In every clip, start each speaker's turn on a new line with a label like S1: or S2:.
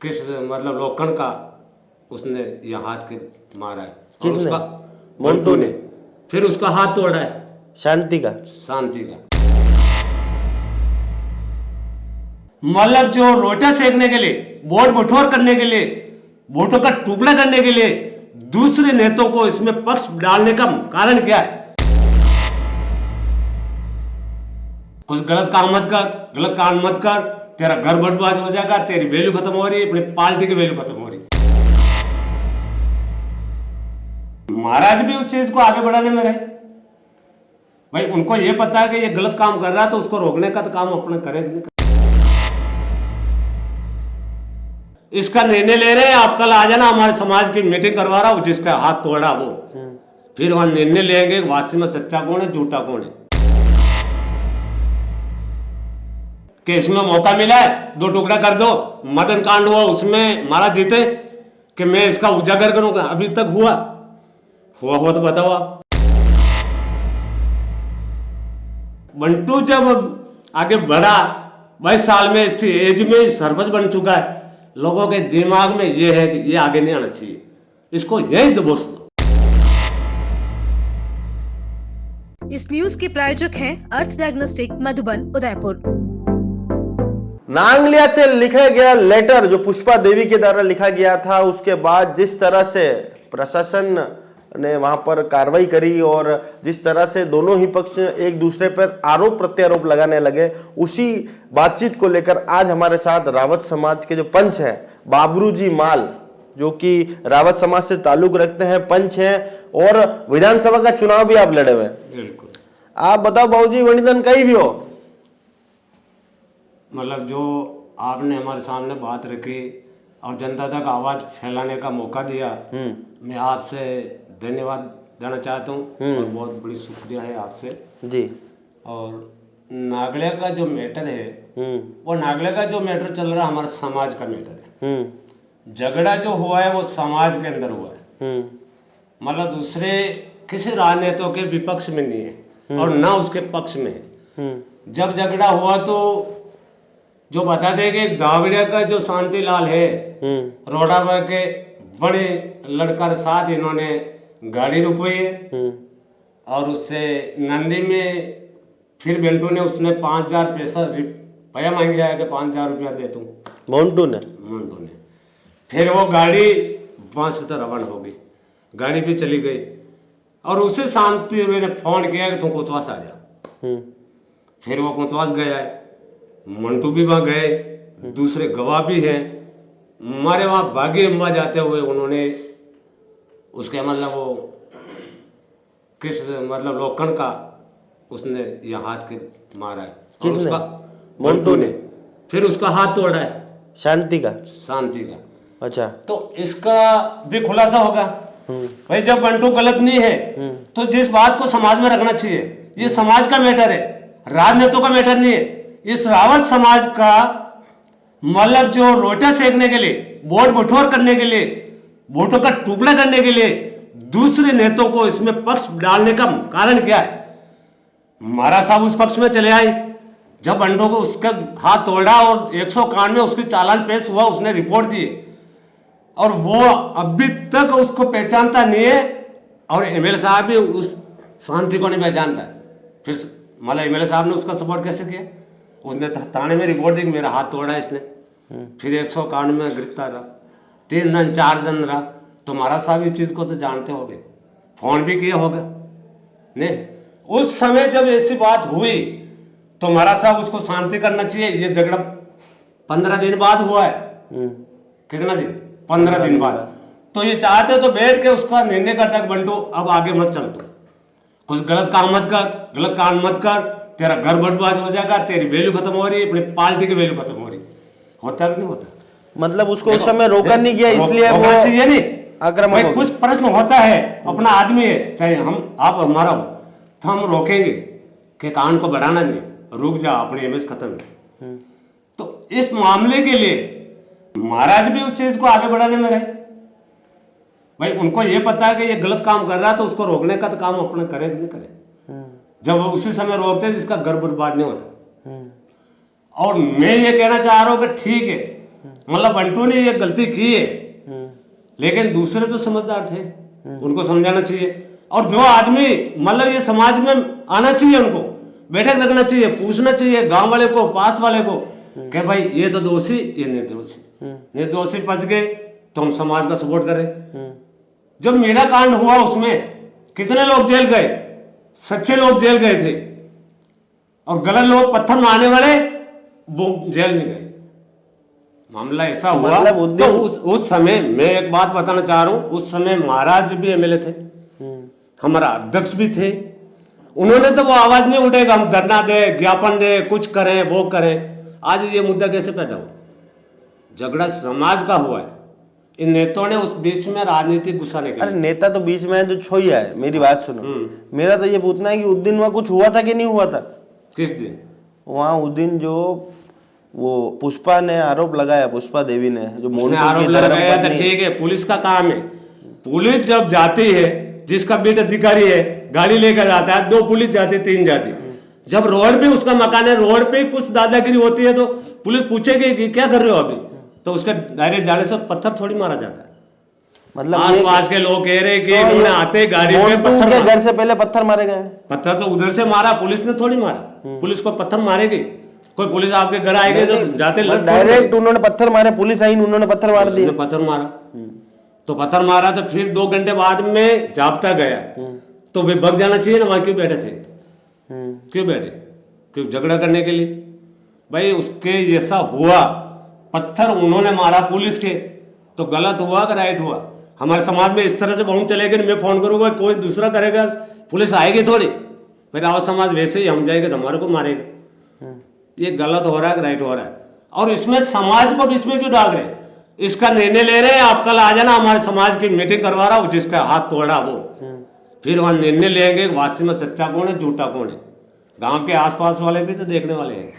S1: किस मतलब लोखंड का उसने ये हाथ के मारा है। और
S2: किसने?
S1: उसका
S2: मंटू ने।
S1: फिर उसका हाथ तोड़ा है
S2: शांति का।
S1: शांति का। मतलब जो रोटा सेकने के लिए, वोट बटोर करने के लिए, वोटों का टुकड़ा करने के लिए दूसरे नेताओं को इसमें पक्ष डालने का कारण क्या है? कुछ गलत काम मत कर, गलत काम मत कर, तेरा घर बर्बाद हो जाएगा, तेरी वैल्यू खत्म हो रही है, अपनी पार्टी की वैल्यू खत्म हो रही है। महाराज भी उस चीज को आगे बढ़ाने में रहे। भाई उनको ये पता है कि ये गलत काम कर रहा है, तो उसको रोकने का तो काम अपने करेंगे। इसका निर्णय ले रहे हैं, आप कल आ जाना, हमारे समाज की मीटिंग करवा रहा हूं, जिसका हाथ तोड़ा वो फिर वहां निर्णय लेंगे वास्तव में सच्चा कौन है झूठा कौन है। कि इसमें मौका मिला है, दो टुकड़ा कर दो, मदन कांड हुआ उसमें महाराज जीते कि मैं इसका उजागर करूंगा, अभी तक हुआ तो बताओ आप। बंटू जब आगे बढ़ा 22 साल में, इसकी एज में सरपंच बन चुका है, लोगों के दिमाग में ये है कि ये आगे नहीं आना चाहिए, इसको यही दबोच दो।
S3: इस न्यूज के प्रायोजक हैं अर्थ डायग्नोस्टिक मधुबन उदयपुर।
S2: नांगलिया से लिखा गया लेटर जो पुष्पा देवी के द्वारा लिखा गया था, उसके बाद जिस तरह से प्रशासन ने वहां पर कार्रवाई करी और जिस तरह से दोनों ही पक्ष एक दूसरे पर आरोप प्रत्यारोप लगाने लगे, उसी बातचीत को लेकर आज हमारे साथ रावत समाज के जो पंच हैं बाबरू जी माल, जो कि रावत समाज से ताल्लुक रखते हैं, पंच हैं और विधानसभा का चुनाव भी आप लड़े हुए हैं।
S1: बिल्कुल।
S2: आप बताओ बाबूजी, वनिदन कहीं भी हो,
S1: मतलब जो आपने हमारे सामने बात रखी और जनता तक आवाज फैलाने का मौका दिया, मैं आपसे धन्यवाद देना चाहता हूँ और बहुत बड़ी शुक्रिया है आपसे
S2: जी।
S1: और नागले का जो मैटर है, वो नागले का जो मैटर चल रहा है हमारे समाज का मैटर है। झगड़ा जो हुआ है वो समाज के अंदर हुआ है, मतलब दूसरे किसी राजनेता के विपक्ष में नहीं है और ना उसके पक्ष में है। जब झगड़ा हुआ तो जो बताते हैं कि दावड़िया का जो शांतिलाल है, रोडावा के बड़े लड़का साथ इन्होंने गाड़ी रुकवाई है और उससे नंदी में फिर बेल्टू ने उसने 5,000 पैसा रुपया मांग लिया है कि 5,000 रुपया दे तू। मोन्टू ने फिर वो गाड़ी वहां से तो रवाना हो गई, गाड़ी भी चली गई और उसे शांति ने फोन किया कि तू कोतवास आ जा। फिर वो कोतवास गया है, मंटू भी वहां गए, दूसरे गवाह भी हैं हमारे वहां। बागी अम्बा जाते हुए उन्होंने उसके मतलब वो किस मतलब लोखंड का उसने ये हाथ के मारा है। और उसका मंटू ने फिर उसका हाथ तोड़ा है शांति का।
S2: अच्छा,
S1: तो इसका भी खुलासा होगा। भाई जब मंटू गलत नहीं है तो जिस बात को समाज में रखना चाहिए, ये समाज का मैटर है, राजनेताओं का मैटर नहीं है। इस रावत समाज का मतलब जो रोटा सेकने के लिए, वोट बटोर करने के लिए, वोटों का टुकड़ा करने के लिए दूसरे नेताओं को इसमें पक्ष डालने का कारण क्या है? महाराज साहब उस पक्ष में चले आए, जब बंटू को उसका हाथ तोड़ा और 191 में उसकी चालान पेश हुआ, उसने रिपोर्ट दी और वो अभी तक उसको पहचानता नहीं है और एमएलए साहब भी उस शांति को नहीं पहचानता। फिर मतलब एमएलए साहब ने उसका सपोर्ट कैसे किया? उसने थाने में रिपोर्ट दी मेरा हाथ तोड़ा है इसने, फिर 191 में गिरफ्तार रहा, 3 दिन 4 दिन रहा। तो महाराज साहब इस चीज़ को तो जानते होंगे, फोन भी किया होगा नहीं? उस समय जब ऐसी बात हुई तो महाराज साहब उसको शांति करना चाहिए। ये झगड़ा 15 दिन बाद हुआ है, कितना दिन? 15 दिन बाद। तो ये चाहते तो बैठ के उसका निर्णय करता कि बंटू अब आगे मत चल, तू कुछ गलत काम मत कर, गलत काम मत कर, तेरा घर बर्बाद हो जाएगा, तेरी वैल्यू खत्म हो रही है, अपनी पार्टी की वैल्यू खत्म हो रही। होता भी नहीं होता,
S2: मतलब उसको उस समय रोका नहीं गया, इसलिए वो
S1: चाहिए नहीं
S2: आक्रामक।
S1: कुछ प्रश्न होता है, अपना आदमी है, चाहे हम आप हमारा हो तो हम रोकेंगे कि कान को बढ़ाना नहीं, रुक जा, अपनी इमेज खत्म है। तो इस मामले के लिए महाराज भी उस चीज को आगे बढ़ाने में रहे। भाई उनको ये पता है कि ये गलत काम कर रहा है, तो उसको रोकने का तो काम अपने करें नहीं करें। जब वो उसी समय रोकते जिसका घर बर्बाद नहीं होता। और मैं ये कहना चाह रहा हूं कि ठीक है, मतलब बंटू ने ये गलती की है, लेकिन दूसरे तो समझदार थे, उनको समझाना चाहिए। और जो आदमी मतलब ये समाज में आना चाहिए, उनको बैठक रखना चाहिए, पूछना चाहिए गांव वाले को, पास वाले को कि भाई ये तो दोषी, ये निर्दोषी, निर्दोषी बच गए तो हम समाज का सपोर्ट करें। जब मेरा कांड हुआ उसमें कितने लोग जेल गए, सच्चे लोग जेल गए थे, और गलत लोग पत्थर मारने वाले वो जेल में गए। मामला ऐसा हुआ।
S2: मतलब
S1: तो उस समय मैं एक बात बताना चाह रहा हूं, उस समय महाराज भी एमएलए थे, हमारा अध्यक्ष भी थे, उन्होंने तो वो आवाज नहीं उठेगा हम धरना दे, ज्ञापन दे, कुछ करें वो करें। आज ये मुद्दा कैसे पैदा हुआ? झगड़ा समाज का हुआ है, इन नेताओं ने उस बीच में राजनीतिक घुसाने के।
S2: अरे नेता तो बीच में है जो छोइया है, मेरी बात सुनो। मेरा तो ये पूछना है कि उस दिन वहां कुछ हुआ था कि नहीं हुआ था?
S1: किस दिन?
S2: वहां उस दिन जो वो पुष्पा ने आरोप लगाया, पुष्पा देवी ने, जो मोन्टू
S1: आरोप
S2: की
S1: लगाया था,
S2: धर्मपत्नी।
S1: ठीक है, पुलिस का काम है। पुलिस जब जाती है, जिसका बीट अधिकारी है गाड़ी लेकर जाता है, 2 पुलिस जाती, 3 जाती, जब रोड पे उसका मकान है, रोड पे कुछ दादागिरी होती है तो पुलिस पूछेगी कि क्या कर रहे हो अभी, तो उसके डायरेक्ट जाने से पत्थर थोड़ी मारा जाता है।
S2: मतलब
S1: आस पास के लोग कह रहे कि
S2: तो
S1: उन्होंने आते गाड़ी में
S2: मोन्टू
S1: पत्थर
S2: के
S1: मारा।
S2: घर से पहले पत्थर मारे गए।
S1: पत्थर तो उधर से मारा, पुलिस ने थोड़ी मारा। पुलिस को पत्थर मारेगी? कोई पुलिस आपके घर आएगी तो जाते लग
S2: डायरेक्ट उन्होंने पत्थर मारे, पुलिस आई, उन्होंने पत्थर मार दिए।
S1: पत्थर मारा, तो पत्थर मारा तो फिर 2 घंटे बाद में जाप्ता गया, तो वे भग जाना चाहिए ना, वहां क्यों बैठे थे? क्यों बैठे? क्यों झगड़ा करने के लिए? भाई उसके जैसा हुआ, पत्थर उन्होंने मारा पुलिस के, तो गलत हुआ कि राइट हुआ? हमारे समाज में इस तरह से बहुत चलेगा, मैं फोन करूंगा कोई दूसरा करेगा, पुलिस आएगी थोड़ी, फिर आवाज समाज वैसे ही हम जाएंगे तो हमारे को मारेगा। ये गलत हो रहा है, राइट हो रहा है? और इसमें समाज को बीच में क्यों डाल रहे हैं? इसका निर्णय ले रहे हैं, आप कल आ जाना, हमारे समाज की मीटिंग करवा रहा हूं, जिसका हाथ तोड़ा वो, फिर वहां निर्णय लेंगे वास्तव में सच्चा कौन है, झूठा कौन है। गांव के आसपास वाले भी तो देखने वाले हैं।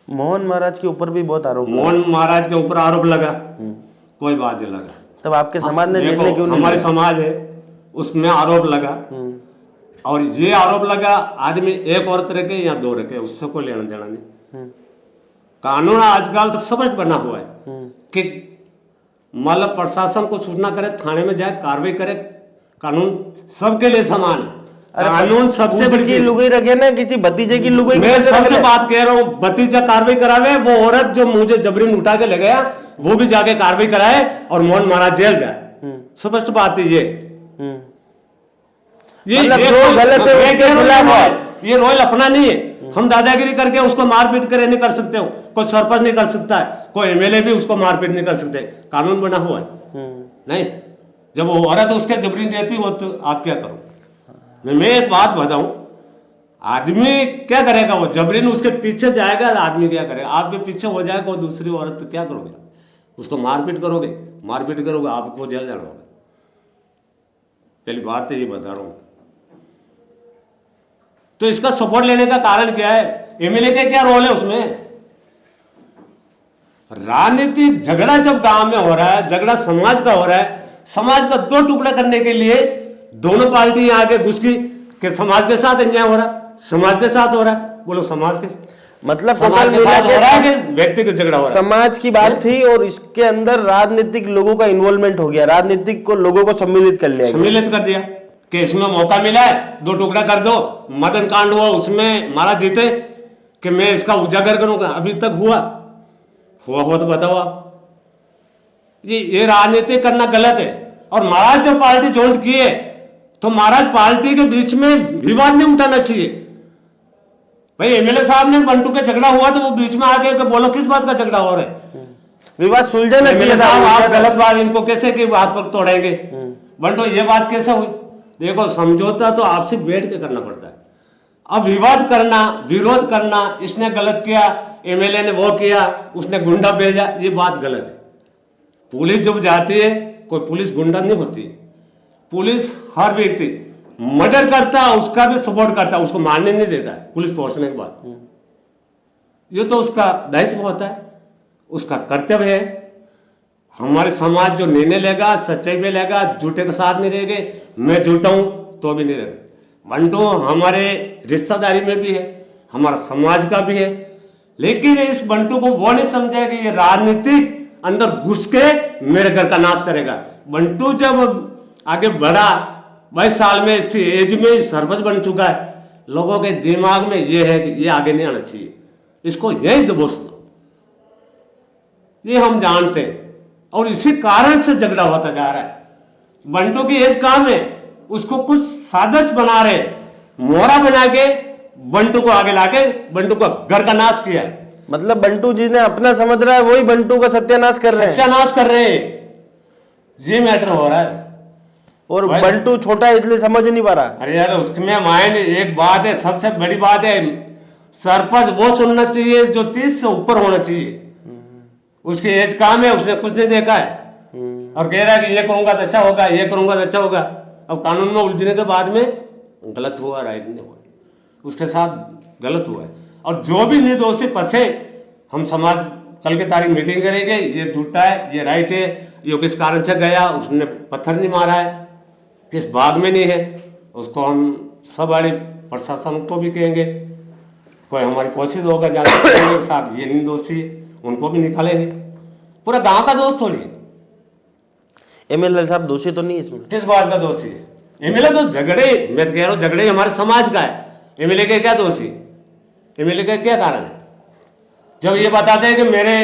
S2: मोहन महाराज के ऊपर भी बहुत आरोप।
S1: मोहन महाराज के ऊपर आरोप लगा, कोई बात नहीं लगा,
S2: तब आपके समाज ने
S1: देखो,
S2: निर्णय क्यों नहीं
S1: हमारे
S2: लिया?
S1: समाज है उसमें आरोप लगा, और ये आरोप लगा आदमी एक औरत रखे या 2 रखे, उससे कोई लेना देना नहीं। कानून आजकल स्पष्ट बना हुआ है कि मतलब प्रशासन को सूचना करे, थाने में जाए, कार्रवाई करे, कानून सबके लिए समान है। कानून सबसे बड़ी
S2: की लुगाई रखे ना, किसी भतीजे की लुगाई
S1: मैं सबसे बात कह रहा हूँ, भतीजा कार्रवाई करावे, वो औरत जो मुझे जबरीन उठा के ले गया वो भी जाके कार्रवाई कराए और मोहन महाराज जेल जाए। स्पष्ट बात है ये
S2: मतलब जो गलत है उसके खिलाफ है।
S1: ये रोल अपना नहीं है, हम दादागिरी करके उसको मारपीट करे नहीं कर सकते हो, कोई सरपंच नहीं कर सकता है, कोई एमएलए भी उसको मारपीट नहीं कर सकते, कानून बना हुआ है। नहीं, जब वो औरत उसके जबरीन रहती वो तो आप क्या करो? मैं एक बात बताऊं, आदमी क्या करेगा, वो जबरीन उसके पीछे जाएगा, आदमी क्या करेगा? आपके पीछे हो जाएगा वो दूसरी औरत, तो क्या करोगे? उसको मारपीट करोगे, आपको जेल जाना होगा। पहली बात तो ये बता रहा हूं। तो इसका सपोर्ट लेने का कारण क्या है? एमएलए का क्या रोल है उसमें? राजनीतिक झगड़ा जब गांव में हो रहा है, झगड़ा समाज का हो रहा है, समाज का 2 टुकड़ा करने के लिए दोनों पार्टी आगे घुस गई कि समाज के साथ अन्याय हो रहा है, समाज के साथ हो रहा है। बोलो समाज के
S2: मतलब
S1: समाज के साथ हो रहा है कि व्यक्तिगत झगड़ा हो रहा है?
S2: समाज की बात थी और इसके अंदर राजनीतिक लोगों का इन्वॉल्वमेंट हो गया, राजनीतिक को लोगों को सम्मिलित कर लिया,
S1: सम्मिलित कर दिया कि इसमें मौका मिला है 2 टुकड़ा कर दो। मदन कांड हुआ उसमें महाराज जीते कि मैं इसका उजागर करूंगा, अभी तक हुआ तो बताओ आप। ये राजनीति करना गलत है। और महाराज जब पार्टी ज्वाइन किए तो महाराज पार्टी के बीच में विवाद नहीं उठाना चाहिए। भाई एमएलए साहब ने बंटू के झगड़ा हुआ तो वो बीच में आके बोलो किस बात का झगड़ा हो रहा है?
S2: विवाद सुलझाना चाहिए
S1: साहब, आप गलत बात इनको कैसे कि हाथ पर तोड़ेंगे? बंटू ये बात कैसे हुई? देखो समझौता तो आपसे बैठ के करना पड़ता है। अब विवाद करना, विरोध करना, इसने गलत किया, एमएलए ने वो किया, उसने गुंडा भेजा, ये बात गलत है। पुलिस जब जाती है, कोई पुलिस गुंडा नहीं होती। पुलिस हर व्यक्ति मर्डर करता है उसका भी सपोर्ट करता है, उसको मारने नहीं देता है पुलिस पहुंचने के बाद। ये तो उसका दायित्व होता है, उसका कर्तव्य है। हमारे समाज जो निर्णय लेगा सच्चाई पे लेगा, झूठे के साथ नहीं रहेंगे। मैं झूठा हूं तो भी नहीं रहेगा। बंटू हमारे रिश्तेदारी में भी है, हमारा समाज का भी है, लेकिन इस बंटू को वो नहीं समझा कि ये राजनीतिक अंदर घुस के मेरे घर का नाश करेगा। बंटू जब आगे बढ़ा 22 साल में, इसकी एज में सरपंच बन चुका है, लोगों के दिमाग में ये है कि ये आगे नहीं आना चाहिए, इसको यही दबोच दो, ये हम जानते हैं। और इसी कारण से झगड़ा होता जा रहा है। बंटू की एज काम है, उसको कुछ साजिश बना रहे, मोहरा बना के बंटू को आगे लाके बंटू का घर का नाश किया है।
S2: मतलब बंटू जी ने अपना समझ रहा है, वही बंटू का सत्यानाश कर रहे हैं।
S1: सत्यानाश कर रहे हैं, ये मैटर हो रहा है।
S2: और बंटू छोटा है इसलिए समझ नहीं पा रहा।
S1: अरे यार उसमें मायने एक बात है, सबसे बड़ी बात है, सरपंच वो सुनना चाहिए जो 30 से ऊपर होना चाहिए। उसकी एज काम है, उसने कुछ नहीं देखा है और कह रहा है कि ये करूंगा तो अच्छा होगा, ये करूंगा तो अच्छा होगा। अब कानून में उलझने के बाद में गलत हुआ, राइट नहीं हुआ, उसके साथ गलत हुआ है। और जो भी निर्दोषी फंसे, हम समाज कल की तारीख मीटिंग करेंगे, ये झूठा है, ये राइट है, ये किस कारण से गया, उसने पत्थर नहीं मारा है, किस भाग में नहीं है, उसको हम सब बड़े प्रशासन को भी कहेंगे, कोई हमारी कोशिश होगा जाने साहब ये नहीं दोषी, उनको भी निकालेंगे। पूरा गांव का दोष थोड़ी है।
S2: एमएलए साहब दोषी तो नहीं इसमें?
S1: किस बात का दोषी है? एमएलए तो झगड़े, मैं तो कह रहा हूँ झगड़े हमारे समाज का है, एमएलए के क्या दोषी, एमएलए का क्या कारण है? जब ये बताते हैं कि मेरे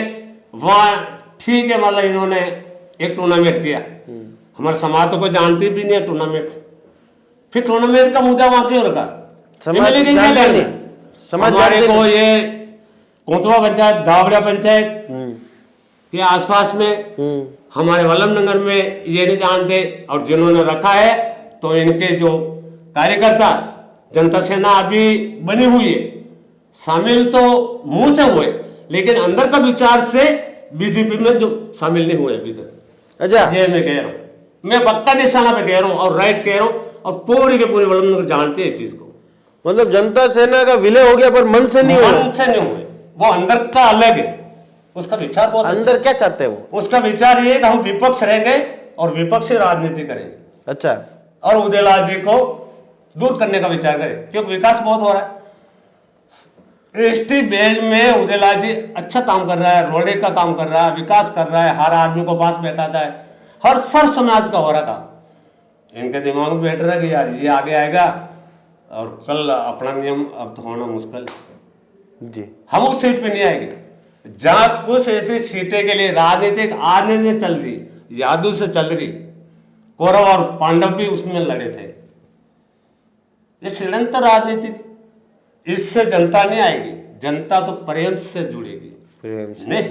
S1: वहां ठीक है, मतलब इन्होंने एक टूर्नामेंट किया, हमारे समाज तो कोई जानती भी नहीं है टूर्नामेंट, फिर टूर्नामेंट का मुद्दा वहां क्यों रखा?
S2: समाज
S1: हमारे को ये कोतवा पंचायत, दावड़ा पंचायत के आसपास में, हमारे वल्लभ नगर में ये नहीं जानते, और जिन्होंने रखा है तो इनके जो कार्यकर्ता, जनता सेना अभी बनी हुई है, शामिल तो मुंह से हुए लेकिन अंदर का विचार से बीजेपी में जो शामिल नहीं हुए अभी तक।
S2: अच्छा,
S1: ये मैं कह रहा हूँ, मैं पक्का निशाना पे कह रहा हूँ और राइट कह रहा हूँ, और पूरी के पूरी वल्लभ नगर जानते हैं इस चीज को।
S2: मतलब जनता सेना का विलय हो गया पर मन से नहीं हुआ।
S1: मन से नहीं हुए, वो अंदर का अलग है, उसका विचार बहुत
S2: अंदर क्या चाहते हैं वो?
S1: उसका विचार ये कि हम विपक्ष रहेंगे और विपक्षी राजनीति करेंगे।
S2: अच्छा,
S1: और उदयलाल जी को दूर करने का विचार करें, क्योंकि विकास बहुत हो रहा है। एसटी बेल में उदयलाल जी अच्छा काम कर रहा है, रोडे का काम कर रहा है, विकास कर रहा है, हर आदमी को पास बैठाता है, हर सर समाज का हो रहा काम। इनके दिमाग में बैठ रहा है कि यार ये आगे आएगा और कल अपना नियम अब तो होना मुश्किल
S2: जी,
S1: हम उस सीट पे नहीं आएंगे। जहां कुछ ऐसी सीटें के लिए राजनीतिक आने चल रही, यादू से चल रही, कौरव और पांडव भी उसमें लड़े थे, ये षड्यंत्र राजनीति, इससे जनता नहीं आएगी, जनता तो प्रेम से जुड़ेगी। नहीं,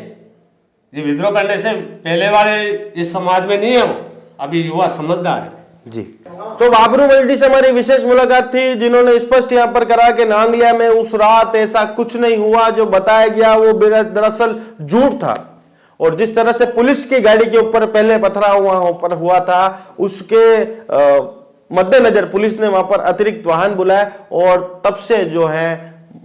S1: ये विद्रोह करने से पहले वाले इस समाज में नहीं है, वो अभी युवा समझदार है
S2: जी। तो बाबरू मल्टी से हमारी विशेष मुलाकात थी, जिन्होंने स्पष्ट यहाँ पर करा कि नांगलिया में उस रात ऐसा कुछ नहीं हुआ, जो बताया गया वो दरअसल झूठ था। और जिस तरह से पुलिस की गाड़ी के ऊपर पहले पथराव हुआ था, उसके मद्देनजर पुलिस ने वहां पर अतिरिक्त वाहन बुलाया और तब से जो है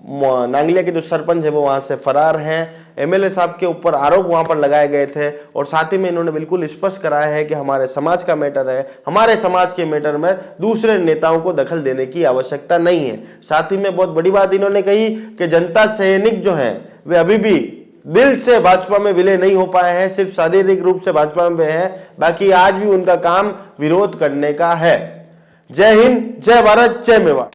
S2: नांगलिया के जो सरपंच है वो वहां से फरार हैं। एमएलए साहब के ऊपर आरोप वहां पर लगाए गए थे और साथ ही में इन्होंने बिल्कुल स्पष्ट कराया है कि हमारे समाज का मैटर है, हमारे समाज के मैटर में दूसरे नेताओं को दखल देने की आवश्यकता नहीं है। साथ ही में बहुत बड़ी बात इन्होंने कही कि जनता सैनिक जो है वे अभी भी दिल से भाजपा में विलय नहीं हो पाए हैं, सिर्फ शारीरिक रूप से भाजपा में है, बाकी आज भी उनका काम विरोध करने का है। जय हिंद, जय भारत, जय मेवाड़।